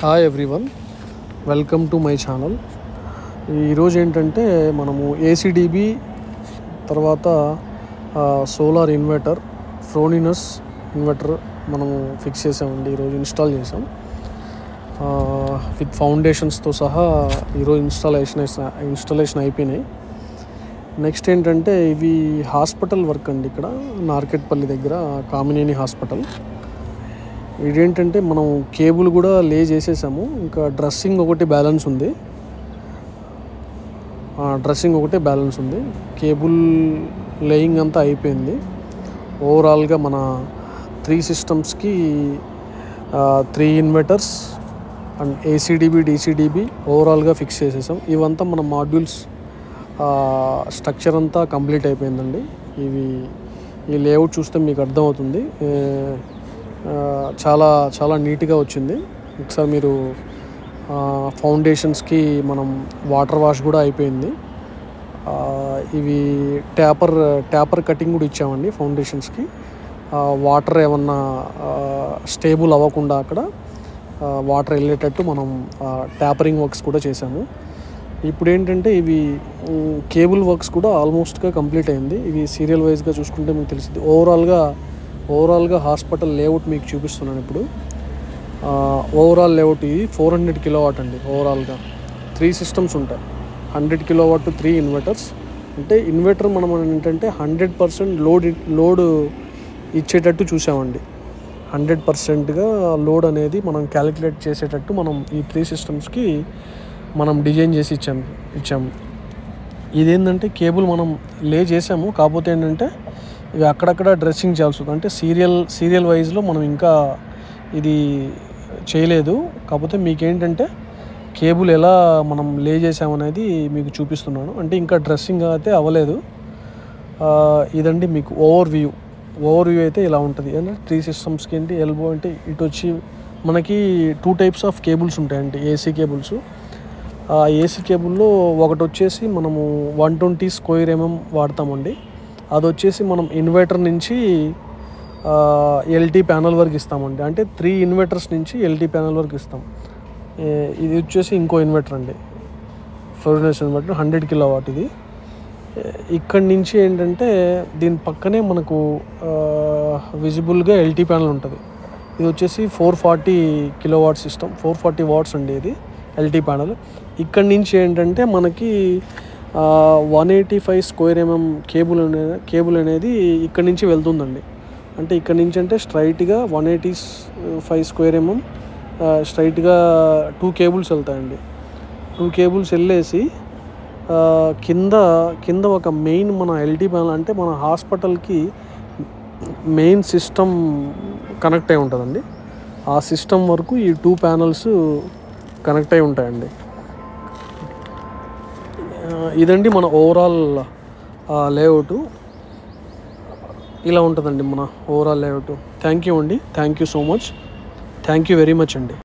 Hi everyone, welcome to my channel. ఈరోజు ఏంటంటే మనము ఏసీడీబీ తర్వాత సోలార్ ఇన్వర్టర్ ఫ్రోనినస్ ఇన్వర్టర్ మనము ఫిక్స్ చేసామండి. ఈరోజు ఇన్స్టాల్ చేసాం విత్ ఫౌండేషన్స్తో సహా. ఈరోజు ఇన్స్టాలేషన్ అయిపోయినాయి. నెక్స్ట్ ఏంటంటే ఇవి హాస్పిటల్ వర్క్ అండి. ఇక్కడ నార్కెట్పల్లి దగ్గర కామినేని హాస్పిటల్. ఇదేంటంటే మనం కేబుల్ కూడా లే చేసేసాము. ఇంకా డ్రెస్సింగ్ ఒకటి బ్యాలెన్స్ ఉంది. కేబుల్ లేయింగ్ అంతా అయిపోయింది. ఓవరాల్గా మన 3 సిస్టమ్స్కి 3 ఇన్వర్టర్స్ అండ్ ఏసీడీబీ డీసీడీబీ ఓవరాల్గా ఫిక్స్ చేసేసాం. ఇవంతా మన మాడ్యూల్స్ స్ట్రక్చర్ అంతా కంప్లీట్ అయిపోయిందండి. ఈ లేఅవుట్ చూస్తే మీకు అర్థమవుతుంది. చాలా చాలా నీట్గా వచ్చింది. ఒకసారి మీరు ఫౌండేషన్స్కి మనం వాటర్ వాష్ కూడా అయిపోయింది. ఇవి ట్యాపర్ కటింగ్ కూడా ఇచ్చామండి ఫౌండేషన్స్కి. వాటర్ ఏమన్నా స్టేబుల్ అవ్వకుండా అక్కడ వాటర్ వెళ్ళేటట్టు మనం ట్యాపరింగ్ వర్క్స్ కూడా చేసాము. ఇప్పుడు ఏంటంటే ఇవి కేబుల్ వర్క్స్ కూడా ఆల్మోస్ట్గా కంప్లీట్ అయింది. ఇవి సీరియల్ వైజ్గా చూసుకుంటే మీకు తెలిసింది. ఓవరాల్గా హాస్పిటల్ లేఅవుట్ మీకు చూపిస్తున్నాను ఇప్పుడు. ఓవరాల్ లేఅవుట్ ఇది 400 కిలోవాట్ అండి. ఓవరాల్గా 3 సిస్టమ్స్ ఉంటాయి. 100 కిలోవాట్ 3 ఇన్వర్టర్స్. అంటే ఇన్వర్టర్ మనం ఏంటంటే 100% లోడ్ ఇచ్చేటట్టు చూసామండి. 100%గా లోడ్ అనేది మనం క్యాలిక్యులేట్ చేసేటట్టు మనం ఈ 3 సిస్టమ్స్కి మనం డిజైన్ చేసి ఇచ్చాము. ఇదేంటంటే కేబుల్ మనం లే చేసాము. కాకపోతే ఏంటంటే ఇవి అక్కడక్కడ డ్రెస్సింగ్ చేయాల్సి ఉంది. అంటే సీరియల్ వైజ్లో మనం ఇంకా ఇది చేయలేదు. కాకపోతే మీకేంటంటే కేబుల్ ఎలా మనం లే చేసామనేది మీకు చూపిస్తున్నాను. అంటే ఇంకా డ్రెస్సింగ్ అయితే అవ్వలేదు. ఇదండి మీకు ఓవర్ వ్యూ అయితే ఇలా ఉంటుంది. అంటే 3 సిస్టమ్స్కి ఏంటి ఎల్బో అంటే ఇటు వచ్చి మనకి 2 టైప్స్ ఆఫ్ కేబుల్స్ ఉంటాయండి. AC cables. ఆ ఏసీ కేబుల్లో ఒకటి వచ్చేసి మనము 120 స్క్వేర్ mm వాడతామండి. అది వచ్చేసి మనం ఇన్వర్టర్ నుంచి ఎల్టీ ప్యానల్ వరకు ఇస్తామండి. అంటే 3 ఇన్వర్టర్స్ నుంచి ఎల్టీ ప్యానల్ వరకు ఇస్తాం. ఇది వచ్చేసి ఇంకో ఇన్వర్టర్ అండి, ఫ్లోరినస్ ఇన్వర్టర్ 100 కిలోవాట్. ఇది ఇక్కడి నుంచి ఏంటంటే దీని పక్కనే మనకు విజిబుల్గా ఎల్టీ ప్యానల్ ఉంటుంది. ఇది వచ్చేసి 440 కిలోవాట్ సిస్టమ్, 440 వాట్స్ అండి ఇది ఎల్టీ ప్యానల్. ఇక్కడి నుంచి ఏంటంటే మనకి 185 స్క్వేర్ mm కేబుల్ అనేది ఇక్కడి నుంచి వెళ్తుందండి. అంటే ఇక్కడి నుంచి అంటే స్ట్రైట్గా 185 స్క్వేర్ mm స్ట్రైట్గా 2 కేబుల్స్ వెళ్తాయండి. 2 కేబుల్స్ వెళ్ళేసి కింద ఒక మెయిన్ మన ఎల్టీ ప్యానల్, అంటే మన హాస్పిటల్కి మెయిన్ సిస్టమ్ కనెక్ట్ అయి ఉంటుందండి. ఆ సిస్టమ్ వరకు ఈ 2 ప్యానల్స్ కనెక్ట్ అయి ఉంటాయండి. ఇదండి మన ఓవరాల్ లేఅవుట్. ఇలా ఉంటుందండి మన ఓవరాల్ లేఅవుట్. థ్యాంక్ యూ అండి. Thank you so much. Thank you very much అండి.